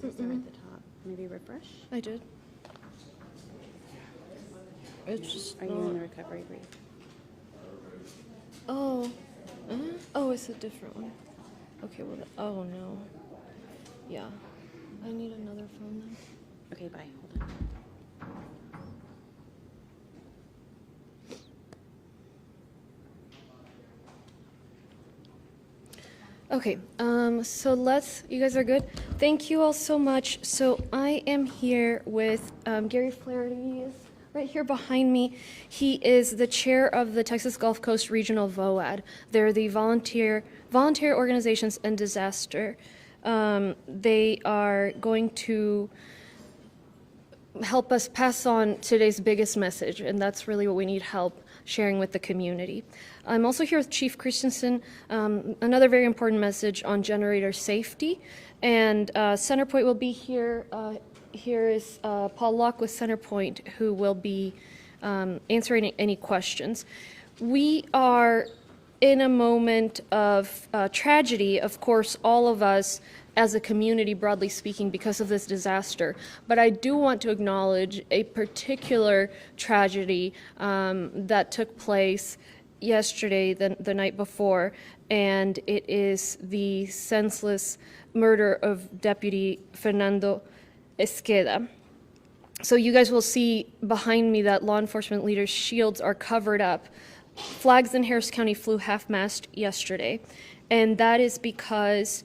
says there at the top. Maybe refresh? I did. It's just Are you in the recovery brief? Oh. Oh, it's a different one. Okay, well, oh no. Yeah. I need another phone then. Okay, bye. Hold on. Okay, so you guys are good? Thank you all so much. So I am here with Gary Flaherty is right here behind me. He is the chair of the Texas Gulf Coast Regional VOAD. They're the Volunteer Organizations and Disaster. They are going to help us pass on today's biggest message, and that's really what we need help sharing with the community. I'm also here with Chief Christensen, another very important message on generator safety, and Centerpoint will be here. Here is Paul Locke with Centerpoint, who will be answering any questions. We are in a moment of tragedy, of course, all of us as a community, broadly speaking, because of this disaster. But I do want to acknowledge a particular tragedy that took place yesterday, the night before, and it is the senseless murder of Deputy Fernando Esqueda. So you guys will see behind me that law enforcement leaders' shields are covered up. Flags in Harris County flew half-mast yesterday, and that is because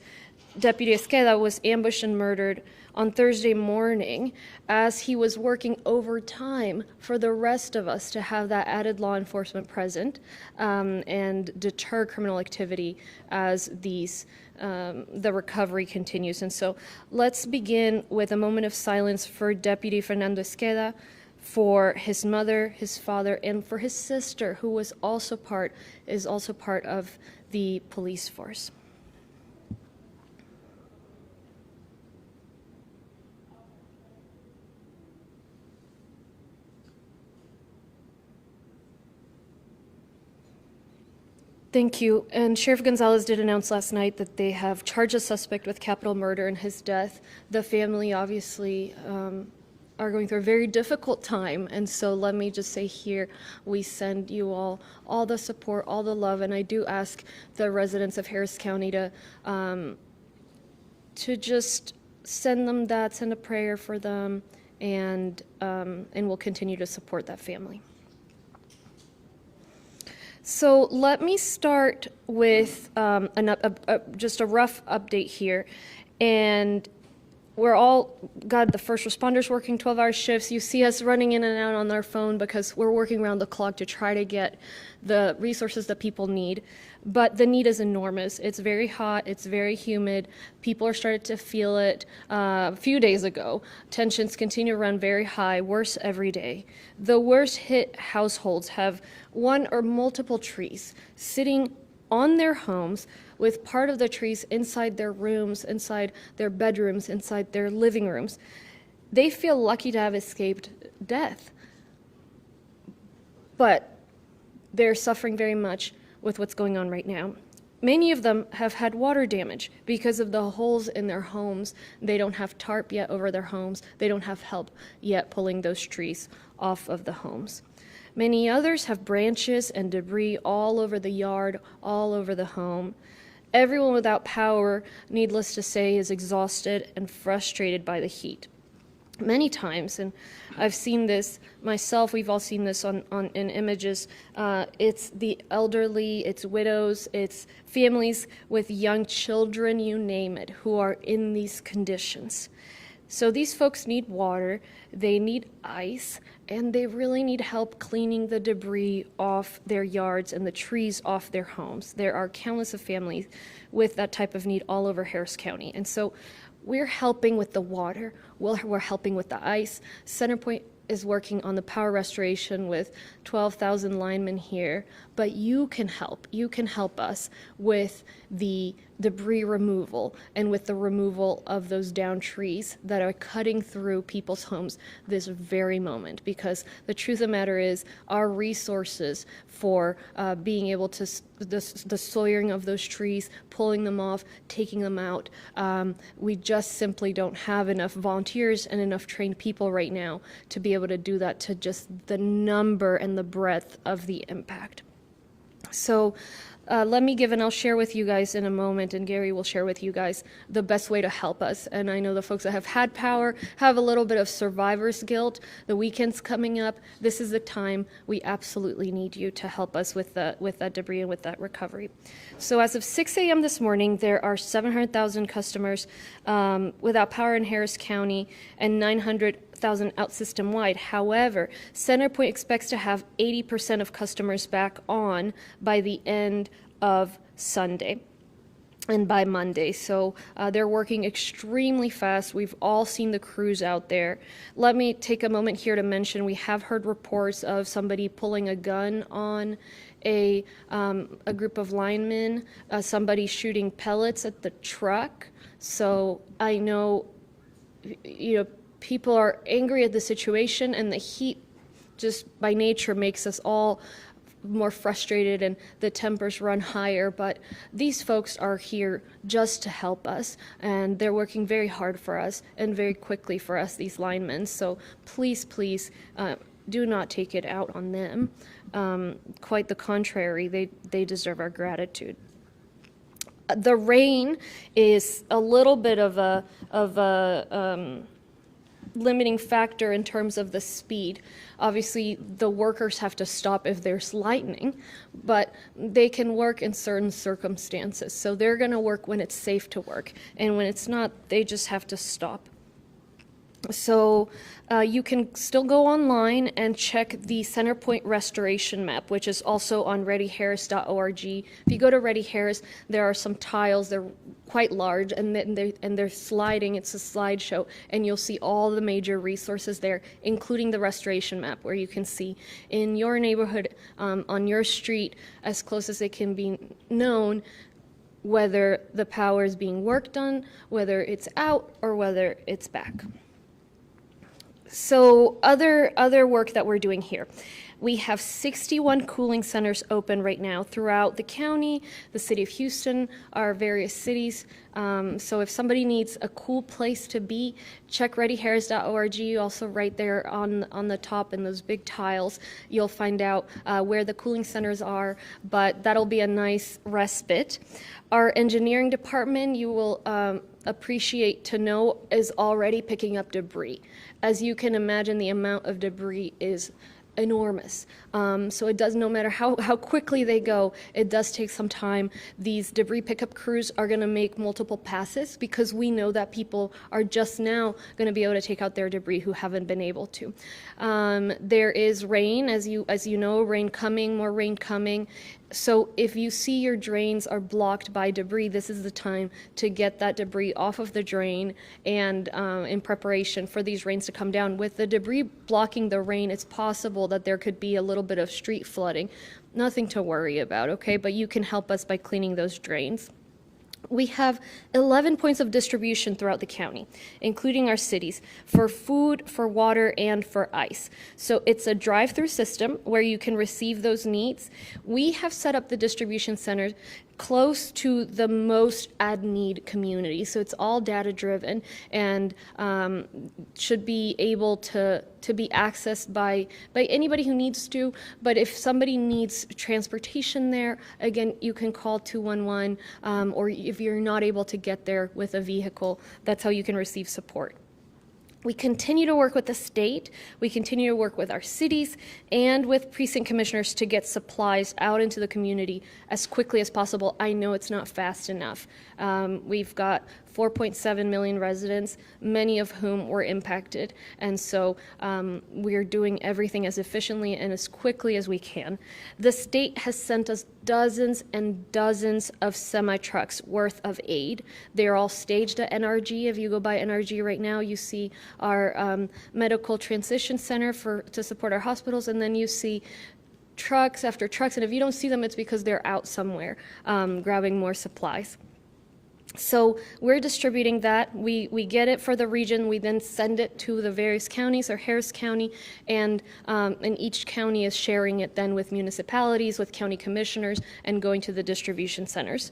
Deputy Esqueda was ambushed and murdered on Thursday morning as he was working overtime for the rest of us to have that added law enforcement present and deter criminal activity as the recovery continues. And so let's begin with a moment of silence for Deputy Fernando Esqueda, for his mother, his father, and for his sister, who is also part of the police force. Thank you. And Sheriff Gonzalez did announce last night that they have charged a suspect with capital murder in his death. The family obviously are going through a very difficult time, and so let me just say here, we send you all the support, all the love, and I do ask the residents of Harris County to just send a prayer for them, and we'll continue to support that family. So let me start with just a rough update here. And we're all got the first responders working 12-hour shifts. You see us running in and out on our phone because we're working around the clock to try to get the resources that people need. But the need is enormous. It's very hot. It's very humid. People are starting to feel it. A few days ago, tensions continue to run very high, worse every day. The worst hit households have one or multiple trees sitting on their homes with part of the trees inside their rooms, inside their bedrooms, inside their living rooms. They feel lucky to have escaped death, but they're suffering very much with what's going on right now. Many of them have had water damage because of the holes in their homes. They don't have tarp yet over their homes. They don't have help yet pulling those trees off of the homes. Many others have branches and debris all over the yard, all over the home. Everyone without power, needless to say, is exhausted and frustrated by the heat. Many times, and I've seen this myself, we've all seen this in images, it's the elderly, it's widows, it's families with young children, you name it, who are in these conditions. So these folks need water, they need ice, and they really need help cleaning the debris off their yards and the trees off their homes. There are countless of families with that type of need all over Harris County. And so we're helping with the water, we're helping with the ice. Centerpoint is working on the power restoration with 12,000 linemen here, but you can help us with the debris removal and with the removal of those downed trees that are cutting through people's homes this very moment. Because the truth of the matter is our resources for being able to, the sawyering of those trees, pulling them off, taking them out, we just simply don't have enough volunteers and enough trained people right now to be able to do that, to just the number and the breadth of the impact. So let me give, and I'll share with you guys in a moment, and Gary will share with you guys the best way to help us. And I know the folks that have had power have a little bit of survivor's guilt. The weekend's coming up. This is the time we absolutely need you to help us with that debris and with that recovery. So as of 6 a.m. this morning, there are 700,000 customers without power in Harris County and 900,000 out system-wide. However, CenterPoint expects to have 80% of customers back on by the end of Sunday and by Monday. So they're working extremely fast. We've all seen the crews out there. Let me take a moment here to mention we have heard reports of somebody pulling a gun on a group of linemen, somebody shooting pellets at the truck. So I know, people are angry at the situation, and the heat just by nature makes us all more frustrated and the tempers run higher. But these folks are here just to help us, and they're working very hard for us and very quickly for us, these linemen. So please, do not take it out on them. Quite the contrary, they deserve our gratitude. The rain is a little bit of a limiting factor in terms of the speed. Obviously, the workers have to stop if there's lightning, but they can work in certain circumstances. So they're going to work when it's safe to work, and when it's not, they just have to stop. So you can still go online and check the CenterPoint restoration map, which is also on readyharris.org. If you go to Ready Harris, there are some tiles. They're quite large, and they're sliding. It's a slideshow, and you'll see all the major resources there, including the restoration map, where you can see in your neighborhood, on your street, as close as it can be known, whether the power is being worked on, whether it's out, or whether it's back. So other work that we're doing here. We have 61 cooling centers open right now throughout the county, the city of Houston, our various cities. So if somebody needs a cool place to be, check readyharris.org. Also right there on the top in those big tiles, you'll find out where the cooling centers are, but that'll be a nice respite. Our engineering department, you will appreciate to know, is already picking up debris. As you can imagine, the amount of debris is enormous. So it does, no matter how quickly they go, it does take some time. These debris pickup crews are going to make multiple passes because we know that people are just now going to be able to take out their debris who haven't been able to. There is rain, as you know, rain coming, more rain coming. So if you see your drains are blocked by debris, this is the time to get that debris off of the drain, and in preparation for these rains to come down. With the debris blocking the rain, it's possible that there could be a little bit of street flooding. Nothing to worry about, okay? But you can help us by cleaning those drains. We have 11 points of distribution throughout the county, including our cities, for food, for water, and for ice. So it's a drive-through system where you can receive those needs. We have set up the distribution centers close to the most ad-need community. So it's all data-driven and should be able to be accessed by anybody who needs to. But if somebody needs transportation there, again, you can call 211, or if you're not able to get there with a vehicle, that's how you can receive support. We continue to work with the state, we continue to work with our cities and with precinct commissioners to get supplies out into the community as quickly as possible. I know it's not fast enough. We've got 4.7 million residents, many of whom were impacted, and so we're doing everything as efficiently and as quickly as we can. The state has sent us dozens and dozens of semi-trucks worth of aid. They're all staged at NRG. If you go by NRG right now, you see our medical transition center to support our hospitals, and then you see trucks after trucks, and if you don't see them, it's because they're out somewhere grabbing more supplies. So we're distributing that. We get it for the region. We then send it to the various counties or Harris County, and each county is sharing it then with municipalities, with county commissioners, and going to the distribution centers.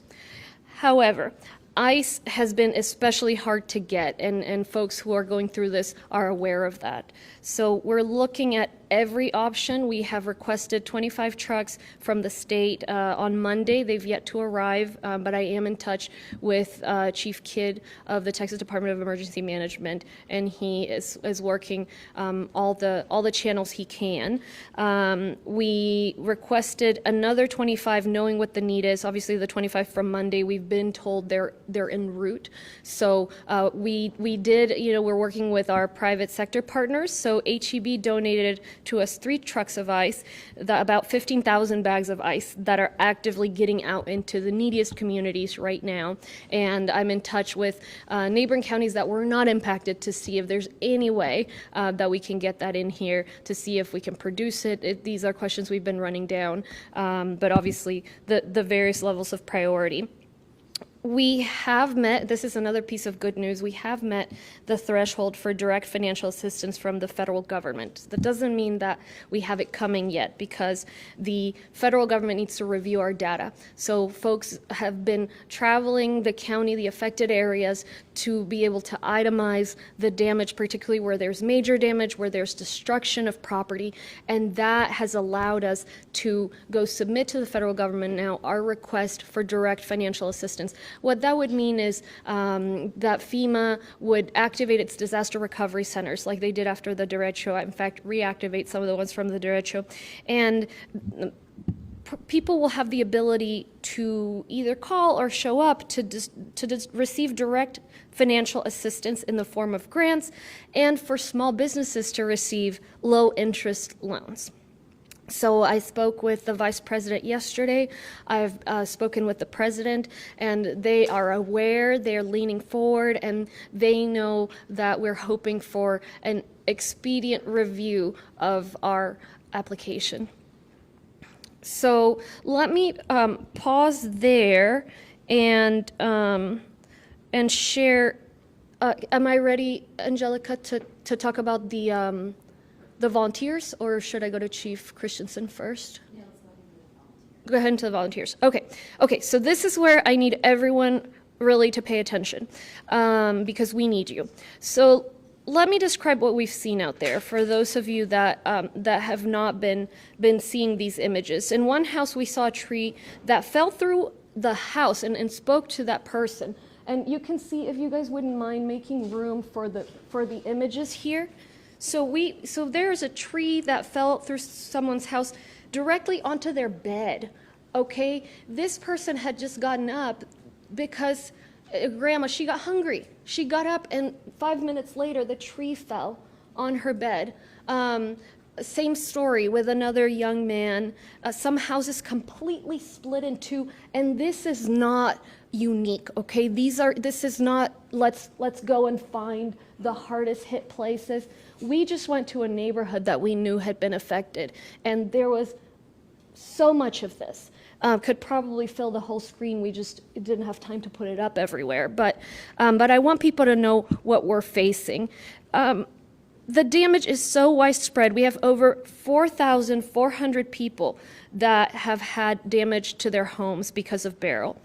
However, ice has been especially hard to get, and folks who are going through this are aware of that. So we're looking at every option. We have requested 25 trucks from the state on Monday. They've yet to arrive, but I am in touch with Chief Kidd of the Texas Department of Emergency Management, and he is working all the channels he can. We requested another 25, knowing what the need is. Obviously, the 25 from Monday, we've been told they're en route. So we did, we're working with our private sector partners. So HEB donated to us 3 trucks of ice, about 15,000 bags of ice that are actively getting out into the neediest communities right now. And I'm in touch with neighboring counties that were not impacted to see if there's any way that we can get that in here, to see if we can produce it. These are questions we've been running down, but obviously the various levels of priority. We have met, this is another piece of good news, we have met the threshold for direct financial assistance from the federal government. That doesn't mean that we have it coming yet, because the federal government needs to review our data. So folks have been traveling the county, the affected areas, to be able to itemize the damage, particularly where there's major damage, where there's destruction of property, and that has allowed us to go submit to the federal government now our request for direct financial assistance. What that would mean is that FEMA would activate its disaster recovery centers like they did after the derecho, in fact, reactivate some of the ones from the derecho, and people will have the ability to either call or show up to receive direct financial assistance in the form of grants, and for small businesses to receive low-interest loans. So I spoke with the vice president yesterday. I've spoken with the president, and they are aware, they're leaning forward, and they know that we're hoping for an expedient review of our application. So let me pause there and share. Am I ready, Angelica, to talk about the volunteers, or should I go to Chief Christensen first? Yeah, let's go ahead into the volunteers. Okay, so this is where I need everyone really to pay attention, because we need you. So let me describe what we've seen out there for those of you that have not been seeing these images. In one house, we saw a tree that fell through the house and spoke to that person. And you can see, if you guys wouldn't mind making room for the images here. So there's a tree that fell through someone's house directly onto their bed, okay? This person had just gotten up because Grandma, she got hungry. She got up, and 5 minutes later, the tree fell on her bed. Same story with another young man. Some houses completely split in two, and this is not unique, okay? This is not, let's go and find the hardest hit places. We just went to a neighborhood that we knew had been affected, and there was so much of this. Could probably fill the whole screen. We just didn't have time to put it up everywhere. But I want people to know what we're facing. The damage is so widespread. We have over 4,400 people that have had damage to their homes because of Beryl.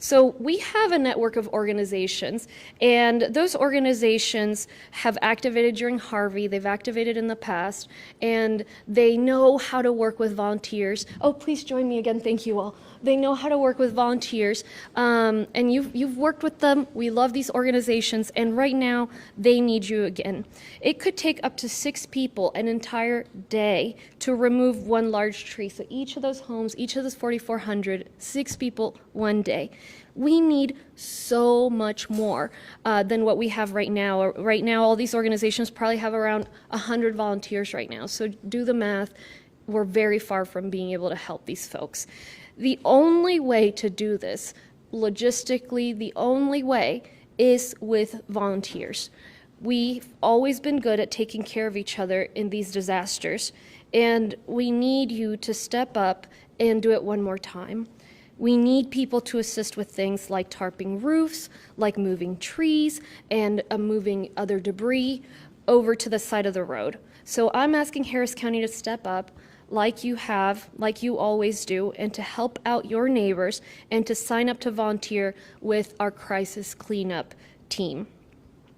So we have a network of organizations, and those organizations have activated during Harvey, they've activated in the past, and they know how to work with volunteers. Oh, please join me again, thank you all. They know how to work with volunteers, and you've worked with them. We love these organizations, and right now they need you again. It could take up to 6 people an entire day to remove one large tree. So each of those homes, each of those 4,400, 6 people one day. We need so much more than what we have right now. Right now, all these organizations probably have around 100 volunteers right now. So do the math. We're very far from being able to help these folks. The only way to do this, logistically, the only way is with volunteers. We've always been good at taking care of each other in these disasters, and we need you to step up and do it one more time. We need people to assist with things like tarping roofs, like moving trees, and moving other debris over to the side of the road. So I'm asking Harris County to step up like you have, like you always do, and to help out your neighbors and to sign up to volunteer with our crisis cleanup team.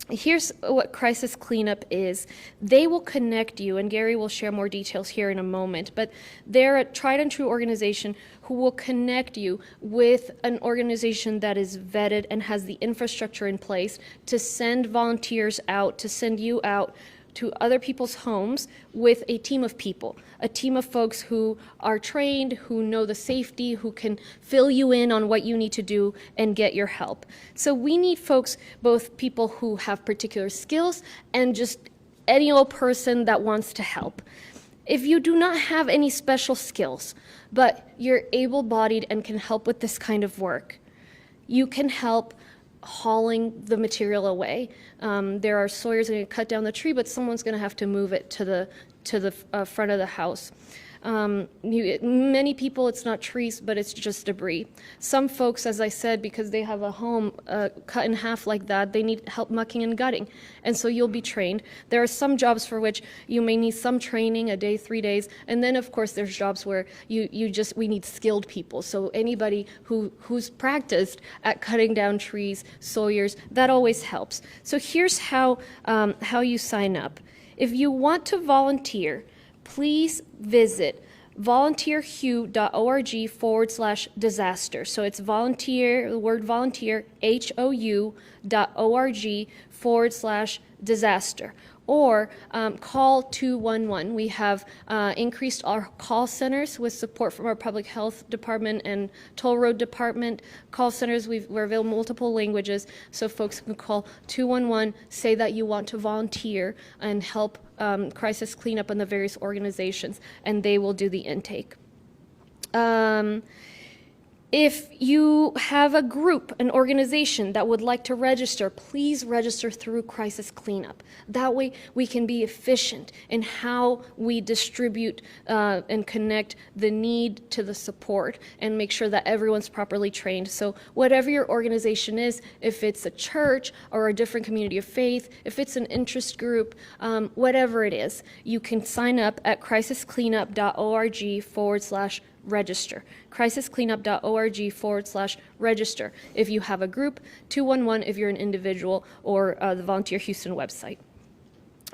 Here's what crisis cleanup is. They will connect you, and Gary will share more details here in a moment, but they're a tried and true organization who will connect you with an organization that is vetted and has the infrastructure in place to send volunteers out, to send you out to other people's homes with a team of people, a team of folks who are trained, who know the safety, who can fill you in on what you need to do and get your help. So we need folks, both people who have particular skills and just any old person that wants to help. If you do not have any special skills, but you're able-bodied and can help with this kind of work, you can help hauling the material away. There are sawyers going to cut down the tree, but someone's going to have to move it to the front of the house. Many people, it's not trees, but it's just debris. Some folks, as I said, because they have a home cut in half like that, they need help mucking and gutting, and so you'll be trained. There are some jobs for which you may need some training, a day, 3 days, and then of course there's jobs where we need skilled people. So anybody who's practiced at cutting down trees, sawyers, that always helps. So here's how you sign up. If you want to volunteer, please visit volunteerhue.org/disaster. So it's volunteer, the word volunteer, HOU.org/disaster. Or call 211. We have increased our call centers with support from our public health department and toll road department. Call centers, we're available in multiple languages, so folks can call 211, say that you want to volunteer and help crisis cleanup in the various organizations, and they will do the intake. If you have a group, an organization that would like to register, please register through Crisis Cleanup. That way we can be efficient in how we distribute and connect the need to the support and make sure that everyone's properly trained. So whatever your organization is, if it's a church or a different community of faith, if it's an interest group, whatever it is, you can sign up at crisiscleanup.org/register. crisiscleanup.org/register. If you have a group, 211 if you're an individual, or the Volunteer Houston website.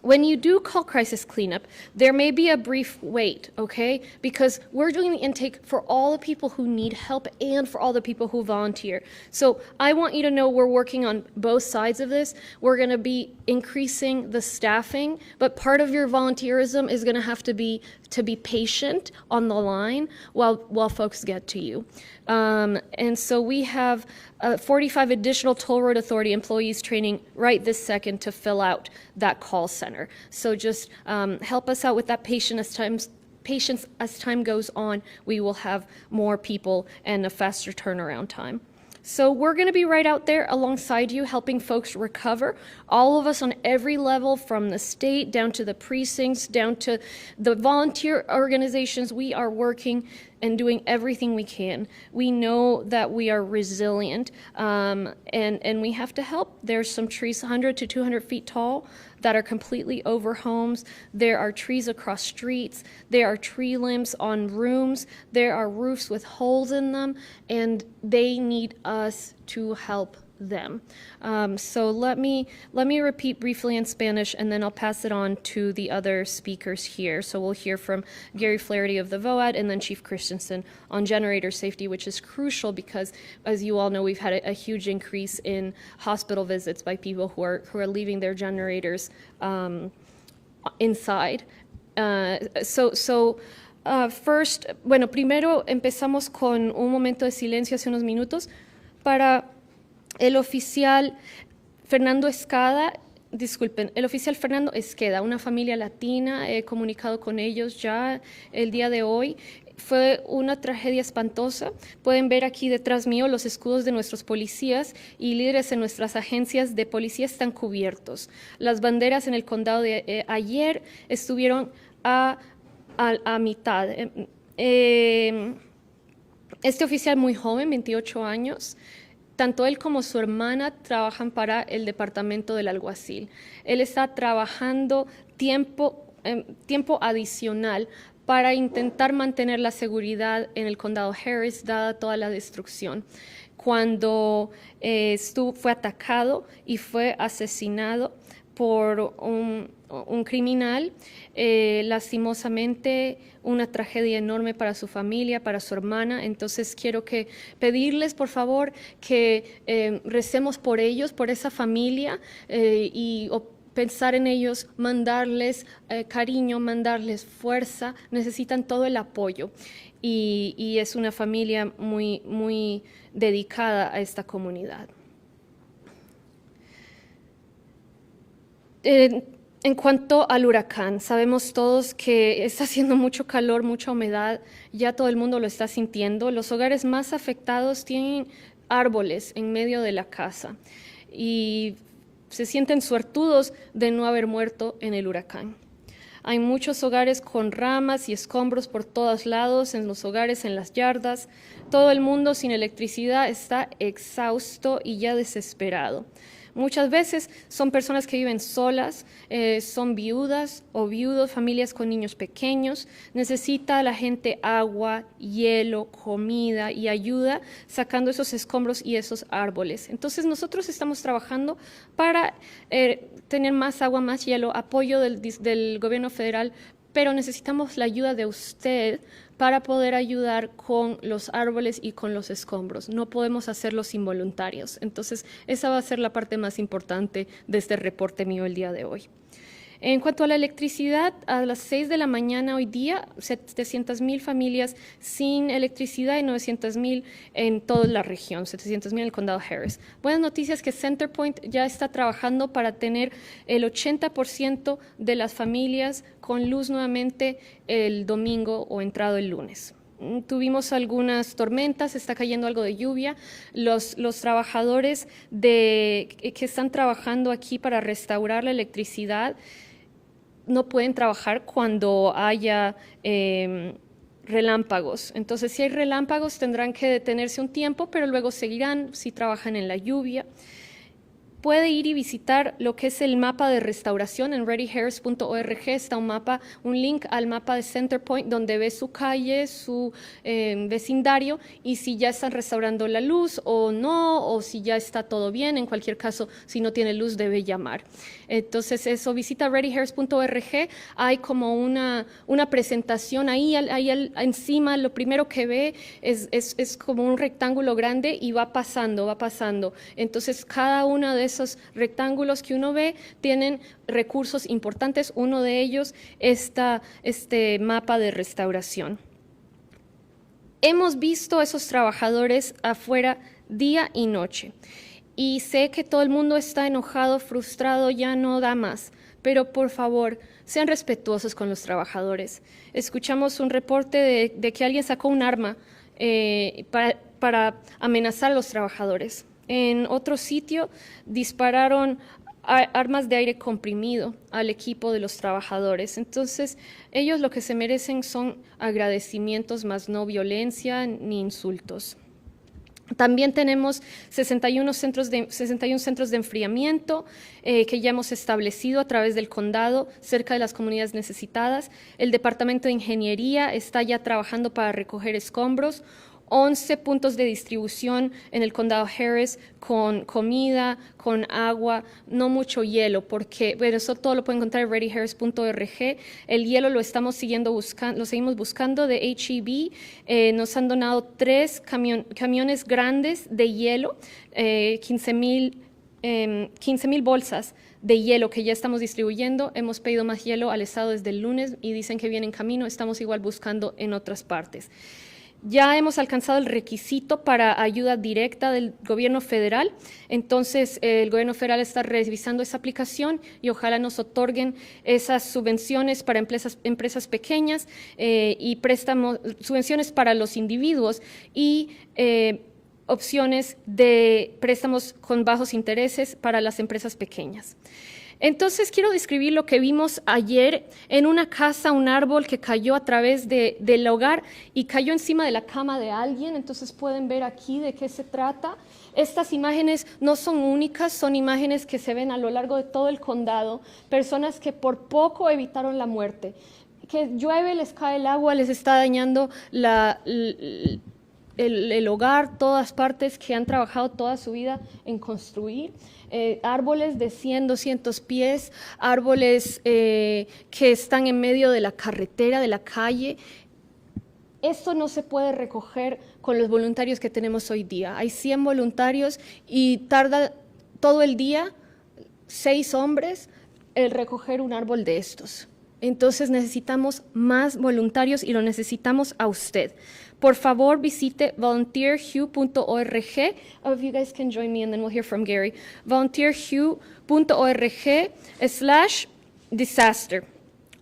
When you do call Crisis Cleanup, there may be a brief wait, okay? Because we're doing the intake for all the people who need help and for all the people who volunteer. So I want you to know we're working on both sides of this. We're going to be increasing the staffing, but part of your volunteerism is going to have to be patient on the line while folks get to you. And so we have 45 additional Toll Road Authority employees training right this second to fill out that call center. So just help us out with that patience as time goes on. We will have more people and a faster turnaround time. So we're going to be right out there alongside you, helping folks recover. All of us on every level, from the state down to the precincts, down to the volunteer organizations, we are working and doing everything we can. We know that we are resilient, and we have to help. There's some trees 100 to 200 feet tall that are completely over homes. There are trees across streets. There are tree limbs on rooms. There are roofs with holes in them, and they need us to help them. So let me repeat briefly in Spanish, and then I'll pass it on to the other speakers here. So we'll hear from Gary Flaherty of the VOAD, and then Chief Christensen on generator safety, which is crucial because, as you all know, we've had a huge increase in hospital visits by people who are leaving their generators inside. First, bueno, primero empezamos con un momento de silencio hace unos minutos para el oficial Fernando Esqueda, una familia latina. He comunicado con ellos ya el día de hoy. Fue una tragedia espantosa. Pueden ver aquí detrás mío los escudos de nuestros policías y líderes en nuestras agencias de policía están cubiertos. Las banderas en el condado de ayer estuvieron a mitad. Este oficial muy joven, 28 años, tanto él como su hermana trabajan para el departamento del alguacil. Él está trabajando tiempo adicional para intentar mantener la seguridad en el condado Harris, dada toda la destrucción. Cuando fue atacado y fue asesinado por un criminal, lastimosamente una tragedia enorme para su familia, para su hermana. Entonces quiero pedirles por favor que recemos por ellos, por esa familia y pensar en ellos, mandarles cariño, mandarles fuerza, necesitan todo el apoyo y es una familia muy, muy dedicada a esta comunidad. En cuanto al huracán, sabemos todos que está haciendo mucho calor, mucha humedad, ya todo el mundo lo está sintiendo. Los hogares más afectados tienen árboles en medio de la casa y se sienten suertudos de no haber muerto en el huracán. Hay muchos hogares con ramas y escombros por todos lados, en los hogares, en las yardas. Todo el mundo sin electricidad está exhausto y ya desesperado. Muchas veces son personas que viven solas, son viudas o viudos, familias con niños pequeños. Necesita la gente agua, hielo, comida y ayuda sacando esos escombros y esos árboles. Entonces nosotros estamos trabajando para tener más agua, más hielo, apoyo del gobierno federal, pero necesitamos la ayuda de usted para poder ayudar con los árboles y con los escombros. No podemos hacerlo sin voluntarios. Entonces, esa va a ser la parte más importante de este reporte mío el día de hoy. En cuanto a la electricidad, a las 6 de la mañana hoy día, 700,000 familias sin electricidad y 900,000 en toda la región, 700,000 en el condado Harris. Buenas noticias que Centerpoint ya está trabajando para tener el 80% de las familias con luz nuevamente el domingo o entrado el lunes. Tuvimos algunas tormentas, está cayendo algo de lluvia. Los trabajadores que están trabajando aquí para restaurar la electricidad no pueden trabajar cuando haya relámpagos. Entonces, si hay relámpagos, tendrán que detenerse un tiempo, pero luego seguirán si trabajan en la lluvia. Puede ir y visitar lo que es el mapa de restauración en readyharris.org. Está un link al mapa de Centerpoint donde ve su calle, su vecindario y si ya están restaurando la luz o no, o si ya está todo bien. En cualquier caso, si no tiene luz, debe llamar. Entonces, eso, visita readyharris.org. Hay como una presentación ahí encima. Lo primero que ve es como un rectángulo grande y va pasando. Entonces, cada una de esos rectángulos que uno ve tienen recursos importantes. Uno de ellos está este mapa de restauración. Hemos visto a esos trabajadores afuera día y noche. Y sé que todo el mundo está enojado, frustrado, ya no da más. Pero por favor, sean respetuosos con los trabajadores. Escuchamos un reporte de que alguien sacó un arma para amenazar a los trabajadores. En otro sitio dispararon armas de aire comprimido al equipo de los trabajadores. Entonces, ellos lo que se merecen son agradecimientos, más no violencia ni insultos. También tenemos 61 centros de enfriamiento que ya hemos establecido a través del condado cerca de las comunidades necesitadas. El Departamento de Ingeniería está ya trabajando para recoger escombros. 11 puntos de distribución en el condado Harris con comida, con agua, no mucho hielo, porque bueno, eso todo lo pueden encontrar en readyharris.org. El hielo lo seguimos buscando de H-E-B. Nos han donado 3 camiones grandes de hielo, 15,000 bolsas de hielo que ya estamos distribuyendo. Hemos pedido más hielo al estado desde el lunes y dicen que viene en camino. Estamos igual buscando en otras partes. Ya hemos alcanzado el requisito para ayuda directa del gobierno federal, entonces el gobierno federal está revisando esa aplicación y ojalá nos otorguen esas subvenciones para empresas pequeñas y subvenciones para los individuos y opciones de préstamos con bajos intereses para las empresas pequeñas. Entonces quiero describir lo que vimos ayer en una casa, un árbol que cayó a través del hogar y cayó encima de la cama de alguien. Entonces pueden ver aquí de qué se trata. Estas imágenes no son únicas, son imágenes que se ven a lo largo de todo el condado. Personas que por poco evitaron la muerte. Que llueve, les cae el agua, les está dañando el hogar, todas partes que han trabajado toda su vida en construir. Árboles de 100, 200 pies, árboles que están en medio de la carretera, de la calle. Esto no se puede recoger con los voluntarios que tenemos hoy día. Hay 100 voluntarios y tarda todo el día 6 hombres el recoger un árbol de estos. Entonces necesitamos más voluntarios y lo necesitamos a usted. Por favor, visite volunteerhue.org. If you guys can join me and then we'll hear from Gary. volunteerhue.org/disaster.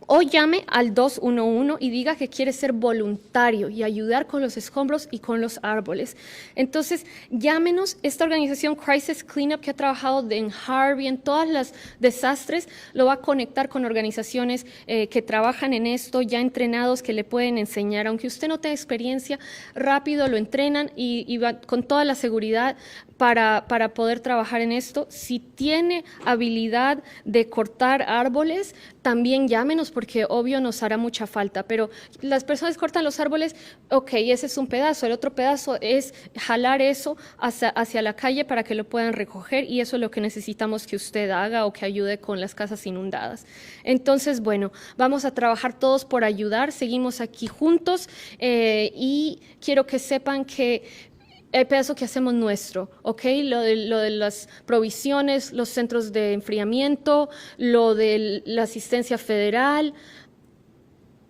O llame al 211 y diga que quiere ser voluntario y ayudar con los escombros y con los árboles. Entonces, llámenos. Esta organización Crisis Cleanup, que ha trabajado en Harvey, en todas las desastres, lo va a conectar con organizaciones que trabajan en esto, ya entrenados, que le pueden enseñar. Aunque usted no tenga experiencia, rápido lo entrenan y va con toda la seguridad para poder trabajar en esto. Si tiene habilidad de cortar árboles, también llámenos porque obvio nos hará mucha falta, pero las personas cortan los árboles, ok, ese es un pedazo, el otro pedazo es jalar eso hacia la calle para que lo puedan recoger y eso es lo que necesitamos que usted haga o que ayude con las casas inundadas. Entonces, bueno, vamos a trabajar todos por ayudar, seguimos aquí juntos y quiero que sepan que el pedazo que hacemos nuestro, ¿ok? Lo de las provisiones, los centros de enfriamiento, lo de la asistencia federal.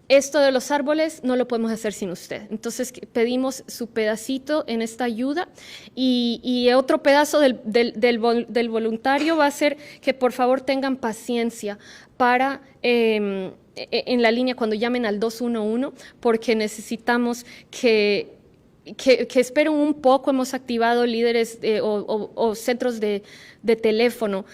Esto de los árboles no lo podemos hacer sin usted. Entonces pedimos su pedacito en esta ayuda y otro pedazo del voluntario va a ser que por favor tengan paciencia para en la línea cuando llamen al 211 porque necesitamos que esperen un poco. Hemos activado líderes o centros de teléfono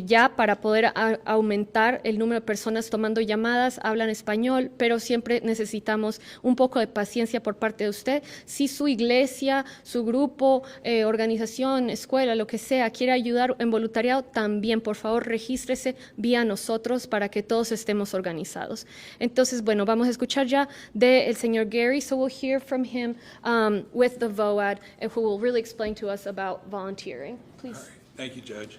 ya para poder aumentar el número de personas tomando llamadas, hablan español, pero siempre necesitamos un poco de paciencia por parte de usted. Si su iglesia, su grupo, organización, escuela, lo que sea, quiere ayudar en voluntariado, también por favor regístrese vía nosotros para que todos estemos organizados. Entonces, bueno, vamos a escuchar ya del señor Gary, so we'll hear from him with the VOAD, who will really explain to us about volunteering. Please. Thank you, Judge.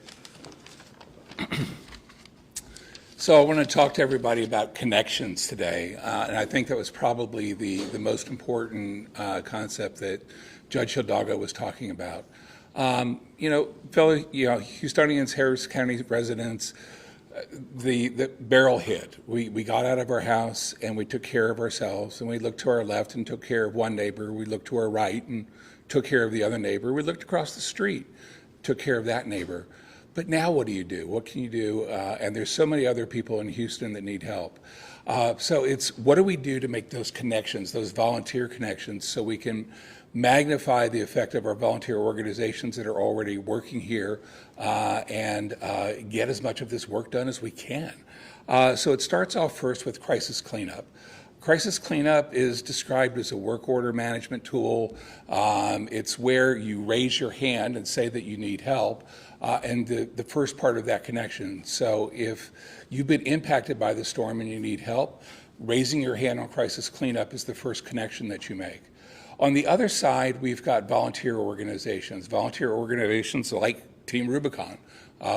So I want to talk to everybody about connections today, and I think that was probably the most important concept that Judge Hidalgo was talking about. Fellow Houstonians, Harris County residents, the Beryl hit. We got out of our house and we took care of ourselves, and we looked to our left and took care of one neighbor. We looked to our right and took care of the other neighbor. We looked across the street, took care of that neighbor. But now what do? What can you do? And there's so many other people in Houston that need help. So it's what do we do to make those connections, those volunteer connections, so we can magnify the effect of our volunteer organizations that are already working here and get as much of this work done as we can. So it starts off first with crisis cleanup. Crisis cleanup is described as a work order management tool. It's where you raise your hand and say that you need help, and the first part of that connection. So if you've been impacted by the storm and you need help, raising your hand on crisis cleanup is the first connection that you make. On the other side, we've got volunteer organizations like Team Rubicon,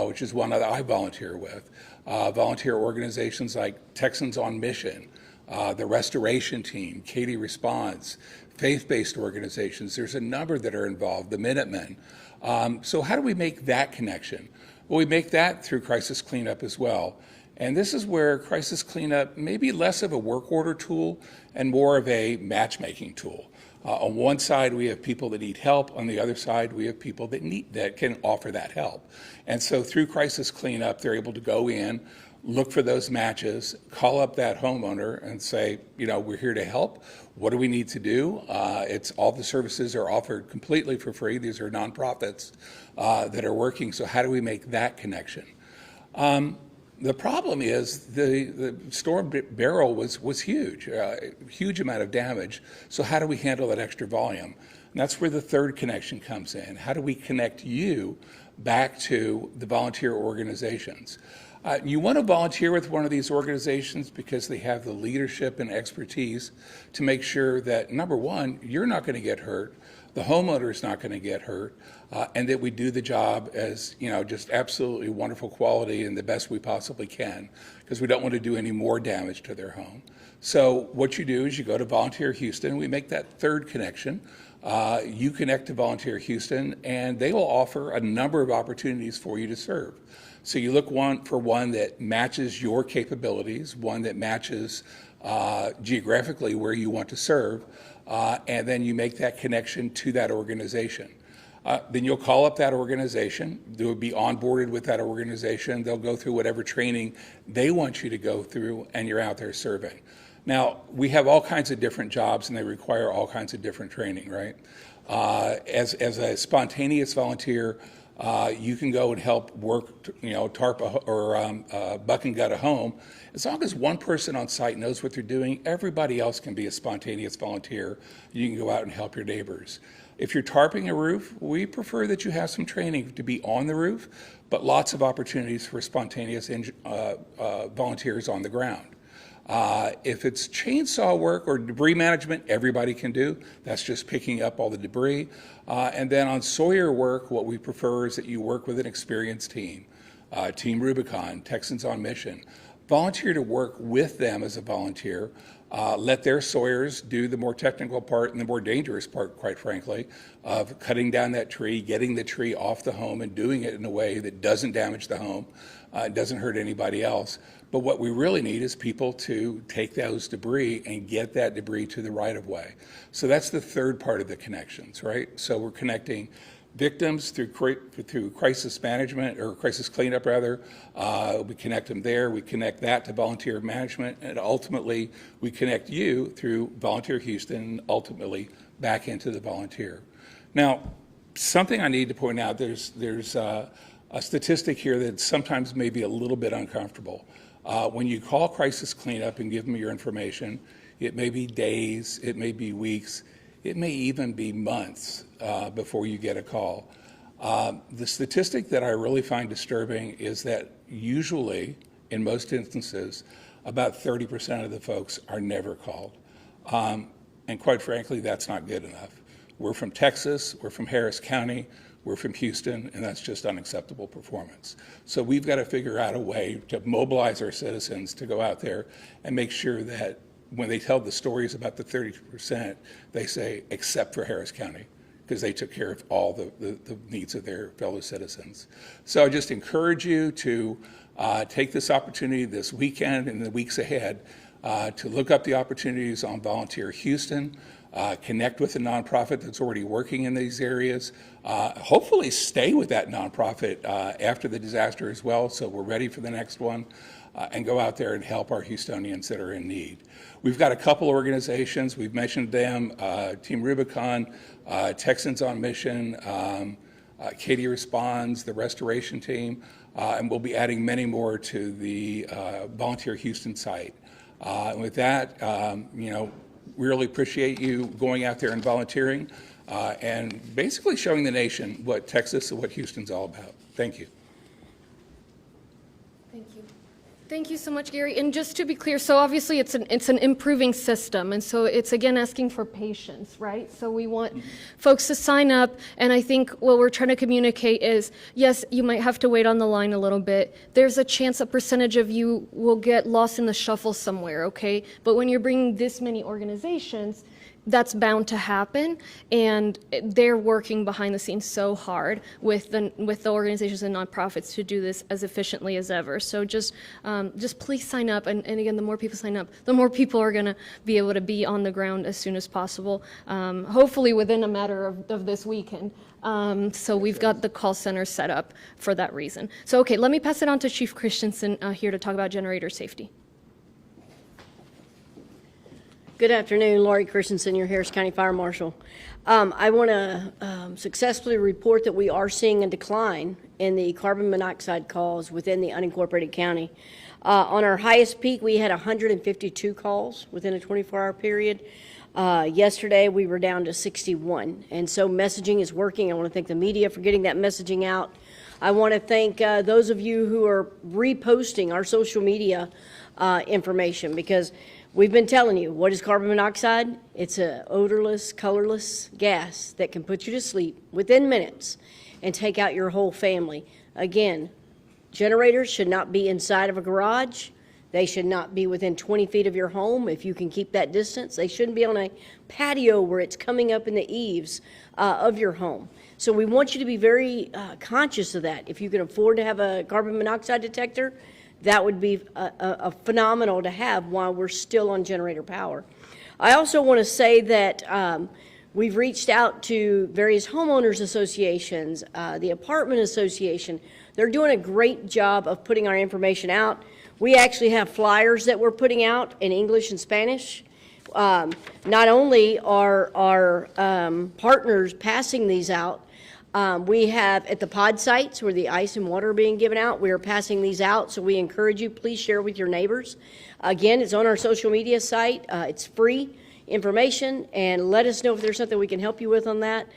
which is one that I volunteer with, volunteer organizations like Texans on Mission, the Restoration Team, Katie Response, faith-based organizations. There's a number that are involved, the Minutemen. So how do we make that connection? Well, we make that through crisis cleanup as well. And this is where crisis cleanup may be less of a work order tool and more of a matchmaking tool. On one side, we have people that need help. On the other side, we have people that can offer that help. And so through crisis cleanup, they're able to go in, look for those matches, call up that homeowner and say, we're here to help. What do we need to do? It's all the services are offered completely for free. These are nonprofits that are working. So how do we make that connection? The problem is the Storm Beryl was huge, huge amount of damage. So how do we handle that extra volume? And that's where the third connection comes in. How do we connect you back to the volunteer organizations? You want to volunteer with one of these organizations because they have the leadership and expertise to make sure that, number one, you're not going to get hurt, the homeowner is not going to get hurt, and that we do the job as, just absolutely wonderful quality and the best we possibly can, because we don't want to do any more damage to their home. So what you do is you go to Volunteer Houston, and we make that third connection. You connect to Volunteer Houston, and they will offer a number of opportunities for you to serve. So you look for one that matches your capabilities, one that matches geographically where you want to serve, and then you make that connection to that organization. Then you'll call up that organization. They'll be onboarded with that organization. They'll go through whatever training they want you to go through, and you're out there serving. Now, we have all kinds of different jobs, and they require all kinds of different training, right? As a spontaneous volunteer, you can go and help work, tarp or buck and gut a home. As long as one person on site knows what they're doing, everybody else can be a spontaneous volunteer. You can go out and help your neighbors. If you're tarping a roof, we prefer that you have some training to be on the roof, but lots of opportunities for spontaneous volunteers on the ground. If it's chainsaw work or debris management, everybody can do. That's just picking up all the debris. And then on Sawyer work, what we prefer is that you work with an experienced team. Team Rubicon, Texans on Mission. Volunteer to work with them as a volunteer. Let their sawyers do the more technical part and the more dangerous part, quite frankly, of cutting down that tree, getting the tree off the home, and doing it in a way that doesn't damage the home, doesn't hurt anybody else. But what we really need is people to take those debris and get that debris to the right-of-way. So that's the third part of the connections, right? So we're connecting victims through crisis management, or crisis cleanup rather. We connect them there. We connect that to volunteer management, and ultimately we connect you through Volunteer Houston, ultimately back into the volunteer. Now, something I need to point out, there's a statistic here that sometimes may be a little bit uncomfortable. When you call crisis cleanup and give them your information, it may be days, it may be weeks, it may even be months before you get a call. The statistic that I really find disturbing is that usually, in most instances, about 30% of the folks are never called. And quite frankly, that's not good enough. We're from Texas, we're from Harris County, we're from Houston, and that's just unacceptable performance. So we've got to figure out a way to mobilize our citizens to go out there and make sure that when they tell the stories about the 30%, they say, except for Harris County, because they took care of all the needs of their fellow citizens. So I just encourage you to take this opportunity this weekend and the weeks ahead to look up the opportunities on Volunteer Houston, connect with a nonprofit that's already working in these areas, hopefully stay with that nonprofit after the disaster as well, so we're ready for the next one, and go out there and help our Houstonians that are in need. We've got a couple organizations, we've mentioned them, Team Rubicon, Texans on Mission, Katie Responds, the Restoration Team, and we'll be adding many more to the Volunteer Houston site. And with that, really appreciate you going out there and volunteering and basically showing the nation what Texas and what Houston's all about. Thank you. Thank you. Thank you so much, Gary. And just to be clear, so obviously it's an improving system, and so it's again asking for patience, right? So we want folks to sign up, and I think what we're trying to communicate is, yes, you might have to wait on the line a little bit. There's a chance a percentage of you will get lost in the shuffle somewhere, okay? But when you're bringing this many organizations, that's bound to happen, and they're working behind the scenes so hard with the organizations and nonprofits to do this as efficiently as ever. So just please sign up, and again, the more people sign up, the more people are going to be able to be on the ground as soon as possible, hopefully within a matter of this weekend. So we've got the call center set up for that reason. So okay, let me pass it on to Chief Christensen here to talk about generator safety. Good afternoon, Laurie Christensen, your Harris County Fire Marshal. I want to successfully report that we are seeing a decline in the carbon monoxide calls within the unincorporated county. On our highest peak, we had 152 calls within a 24-hour period. Yesterday, we were down to 61, and so messaging is working. I want to thank the media for getting that messaging out. I want to thank those of you who are reposting our social media information, because we've been telling you, what is carbon monoxide? It's an odorless, colorless gas that can put you to sleep within minutes and take out your whole family. Again, generators should not be inside of a garage. They should not be within 20 feet of your home if you can keep that distance. They shouldn't be on a patio where it's coming up in the eaves of your home. So we want you to be very conscious of that. If you can afford to have a carbon monoxide detector, that would be a phenomenal to have while we're still on generator power. I also want to say that we've reached out to various homeowners associations, the apartment association. They're doing a great job of putting our information out. We actually have flyers that we're putting out in English and Spanish. Not only are our partners passing these out, we have at the pod sites where the ice and water are being given out, we are passing these out, so we encourage you, please share with your neighbors. Again, it's on our social media site. It's free information, and let us know if there's something we can help you with on that.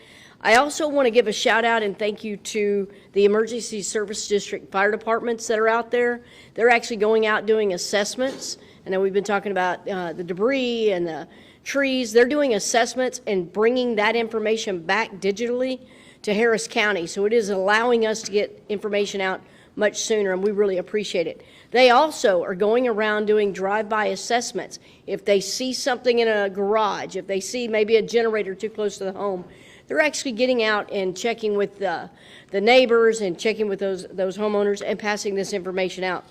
I also want to give a shout out and thank you to the Emergency Service District fire departments that are out there. They're actually going out doing assessments. I know we've been talking about the debris and the trees. They're doing assessments and bringing that information back digitally to Harris County. So it is allowing us to get information out much sooner, and we really appreciate it. They also are going around doing drive-by assessments. If they see something in a garage, if they see maybe a generator too close to the home, they're actually getting out and checking with the neighbors and checking with those homeowners and passing this information out.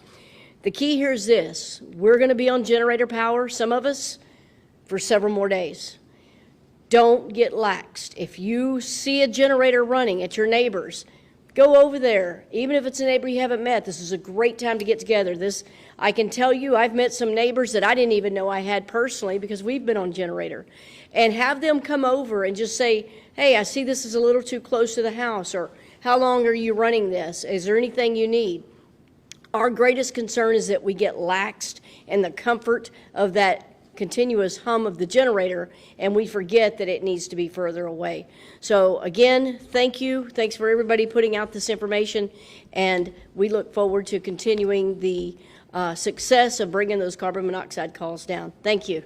The key here is this. We're going to be on generator power, some of us, for several more days. Don't get laxed. If you see a generator running at your neighbor's, go over there. Even if it's a neighbor you haven't met, this is a great time to get together. I can tell you, I've met some neighbors that I didn't even know I had personally because we've been on generator. And have them come over and just say, hey, I see this is a little too close to the house, or how long are you running this? Is there anything you need? Our greatest concern is that we get laxed in the comfort of that continuous hum of the generator, and we forget that it needs to be further away. So again, thank you. Thanks for everybody putting out this information, and we look forward to continuing the success of bringing those carbon monoxide calls down. Thank you.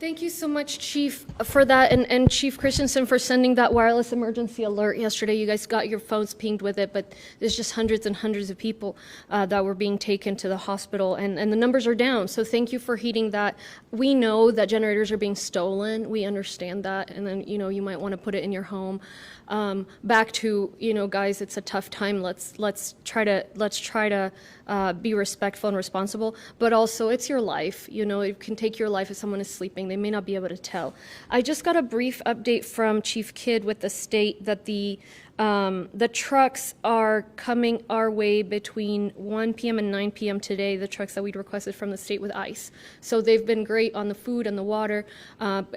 Thank you so much, Chief, for that, and Chief Christensen for sending that wireless emergency alert yesterday. You guys got your phones pinged with it, but there's just hundreds and hundreds of people that were being taken to the hospital, and the numbers are down. So thank you for heeding that. We know that generators are being stolen. We understand that, and then you might want to put it in your home. Back to guys, it's a tough time. Let's try to be respectful and responsible, but also it's your life. It can take your life if someone is sleeping. They may not be able to tell. I just got a brief update from Chief Kidd with the state that the trucks are coming our way between 1 p.m. and 9 p.m. today, the trucks that we'd requested from the state with ice. So they've been great on the food and the water.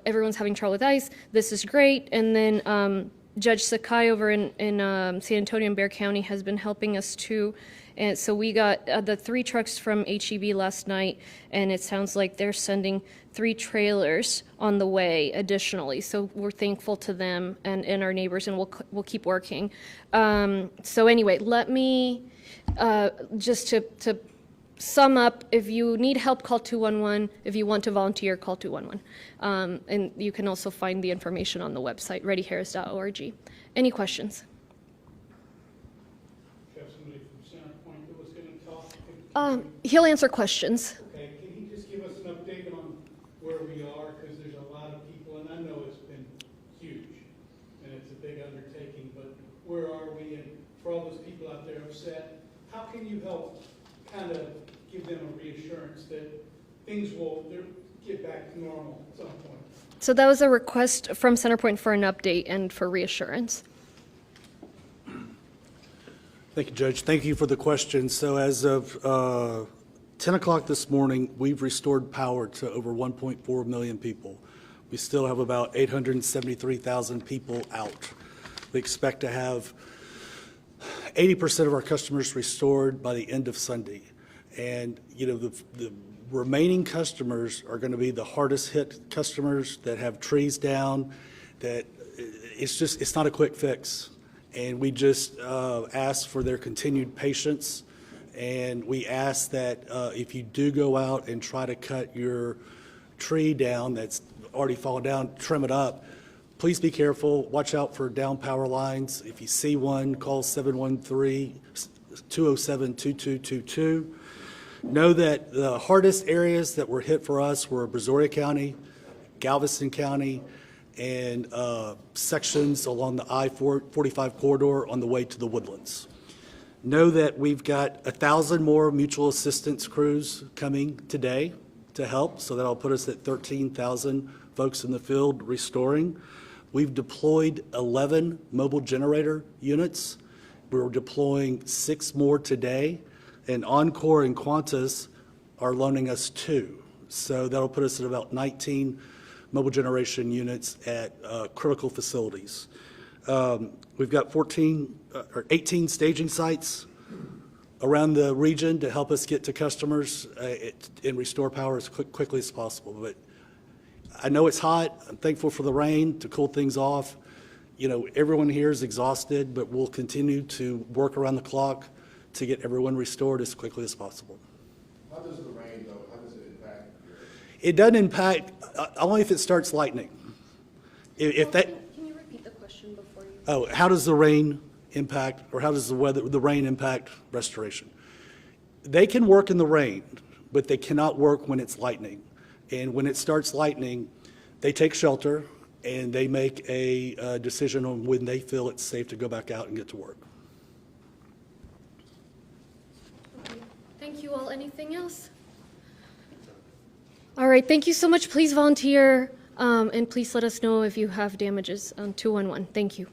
Everyone's having trouble with ice. This is great. And then Judge Sakai over in San Antonio and Bexar County has been helping us too. And so we got the 3 trucks from HEB last night, and it sounds like they're sending 3 trailers on the way additionally. So we're thankful to them and our neighbors, and we'll keep working. So anyway, let me just to sum up, if you need help, call 211. If you want to volunteer, call 211. And you can also find the information on the website, readyharris.org. Any questions? He'll answer questions. Okay, can you just give us an update on where we are? Because there's a lot of people, and I know it's been huge, and it's a big undertaking, but where are we? And for all those people out there upset, how can you help kind of give them a reassurance that things will get back to normal at some point? So that was a request from Centerpoint for an update and for reassurance. Thank you, Judge. Thank you for the question. So as of 10 o'clock this morning, we've restored power to over 1.4 million people. We still have about 873,000 people out. We expect to have 80% of our customers restored by the end of Sunday. And, you know, the remaining customers are going to be the hardest hit customers that have trees down, that it's not a quick fix. And we just ask for their continued patience. And we ask that if you do go out and try to cut your tree down that's already fallen down, trim it up, please be careful. Watch out for down power lines. If you see one, call 713-207-2222. Know that the hardest areas that were hit for us were Brazoria County, Galveston County, and sections along the I-45 corridor on the way to the Woodlands. Know that we've got 1,000 more mutual assistance crews coming today to help, so that'll put us at 13,000 folks in the field restoring. We've deployed 11 mobile generator units. We're deploying 6 more today, and Encore and Qantas are loaning us 2. So that'll put us at about 19 mobile generation units at critical facilities. We've got 18 staging sites around the region to help us get to customers and restore power as quickly as possible. But I know it's hot. I'm thankful for the rain to cool things off. You know, everyone here is exhausted, but we'll continue to work around the clock to get everyone restored as quickly as possible. How does the rain, though, how does it impact? It doesn't impact, only if it starts lightning. If that. Can you repeat the question before you? Oh, how does the rain impact, or how does the rain impact restoration? They can work in the rain, but they cannot work when it's lightning. And when it starts lightning, they take shelter and they make a decision on when they feel it's safe to go back out and get to work. Okay. Thank you all. Anything else? All right. Thank you so much. Please volunteer, and please let us know if you have damages on 211. Thank you.